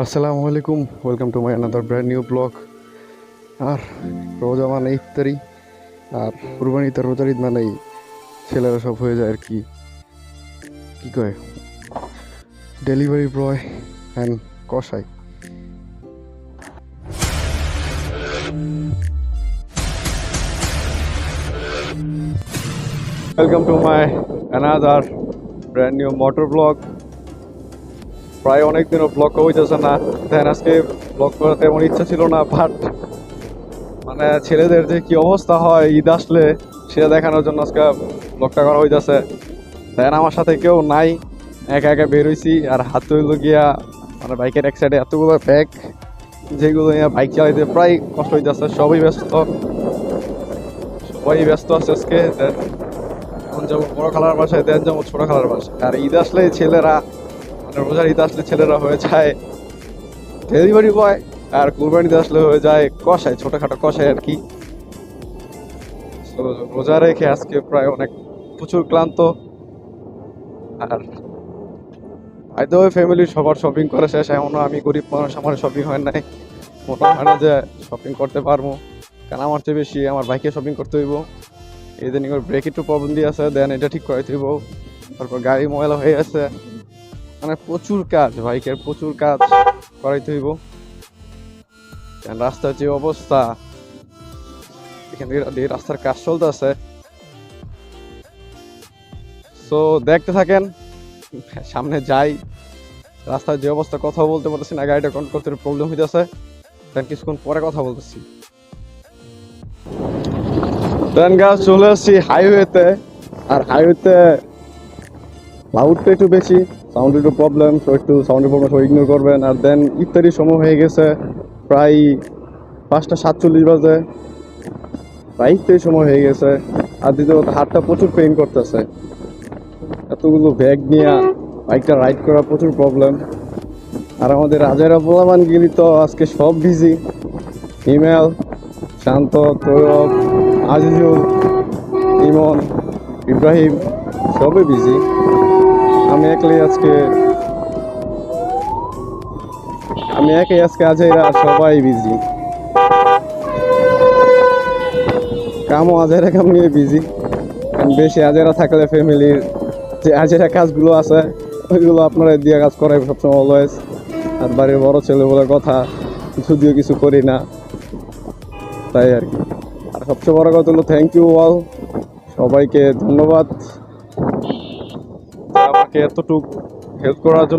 আসসালামু আলাইকুম, welcome to my another brand new vlog. আর রোজা মানে ইফতারি, আর কুরবানি ঈদ আর রোজার ঈদ মানেই ছেলেরা সব হয়ে যায় আর কি কি কয় ডেলিভারি বয় অ্যান্ড কসাই। Welcome to my another brand new motor vlog. প্রায় অনেক দিনও ব্লগ হইতেছে না, দেন আজকে ব্লগ করার তেমন ইচ্ছা ছিল না, বাট মানে ছেলেদের যে কি অবস্থা হয় ঈদ আসলে সেটা দেখানোর জন্য আজকে ব্লগটা করা হইতেছে। দেন আমার সাথে কেউ নাই, একা একা বের হইছি, আর হাতে হইল গিয়া মানে বাইকের এক সাইডে এতগুলো ব্যাগ যেগুলো নিয়ে বাইক চালাইতে প্রায় কষ্ট হইতেছে। সবাই ব্যস্ত আছে আজকে। দেন এখন যাবো বড় খালার বাসায়, দেন যাবো ছোট খালার বাসায়। আর ঈদ আসলে ছেলেরা মানে রোজার ঈদ আসলে ছেলেরা হয়ে যায় ডেলিভারি বয়, আর কুরবানিতে আসলে হয়ে যায় কসাই, ছোটখাটো কসাই আর কি। তো রোজা রেখে আজকে প্রায় অনেক প্রচুর ক্লান্ত। আর হয়তো ওই ফ্যামিলির সবার শপিং করে শেষ, এমনও আমি গরিব মানুষ, আমার শপিং হয় নাই। মনে হয় না যে শপিং করতে পারবো, কারণ আমার চেয়ে বেশি আমার বাইকে শপিং করতে হইব। এই দিন ওর ব্রেক একটু প্রবলেম দিয়ে আছে, দেন এটা ঠিক করাইতে হইব। তারপর গাড়ি ময়লা হয়ে আছে, মানে প্রচুর কাজ, বাইকের প্রচুর কাজ করাইতে হইব। রাস্তার যে অবস্থা, এখান থেকে রাস্তার কাজ চলতেছে। সো দেখতে থাকেন, সামনে যাই। রাস্তার যে অবস্থা, কথা বলতে পারতেছি না, গাড়িটা কন্ট্রোল করতে প্রবলেম হইতেছে। দেন কিছুক্ষণ পরে কথা বলতেছি। দেন গাছ চলে আসছি হাইওয়েতে। আর হাইওয়েতে লাউডটা একটু বেশি, সাউন্ড একটু প্রবলেম, তো একটু সাউন্ডের প্রবলেম সব ইগনোর করবেন। আর দেন ইফতারির সময় হয়ে গেছে, প্রায় 5:47 বাজে, প্রায় ইফতারির সময় হয়ে গেছে। আর দ্বিতীয়ত হাতটা প্রচুর পেইন করতেছে, এতগুলো ব্যাগ নিয়ে বাইকটা রাইড করা প্রচুর প্রবলেম। আর আমাদের আজেরা পোলামান গিলি তো আজকে সব বিজি, হিমেল, শান্ত, তৈয়ব, আজিজুল, ইমন, ইব্রাহিম সবই বিজি। আমি একাই আজকে আজেরা সবাই বিজি, কামও আজেরা কাম নিয়ে বিজি। কারণ বেশি আজেরা থাকলে ফ্যামিলির যে আজেরা কাজগুলো আছে ওইগুলো আপনারা দিয়ে কাজ করাই সবসময় অলওয়েজ। আর বাড়ির বড় ছেলে বলে কথা, যদিও কিছু করি না, তাই আর কি। আর সবচেয়ে বড় কথা হলো থ্যাংক ইউ অল, সবাইকে ধন্যবাদ আমাকে এতটুকু হেল্প করার জন্য।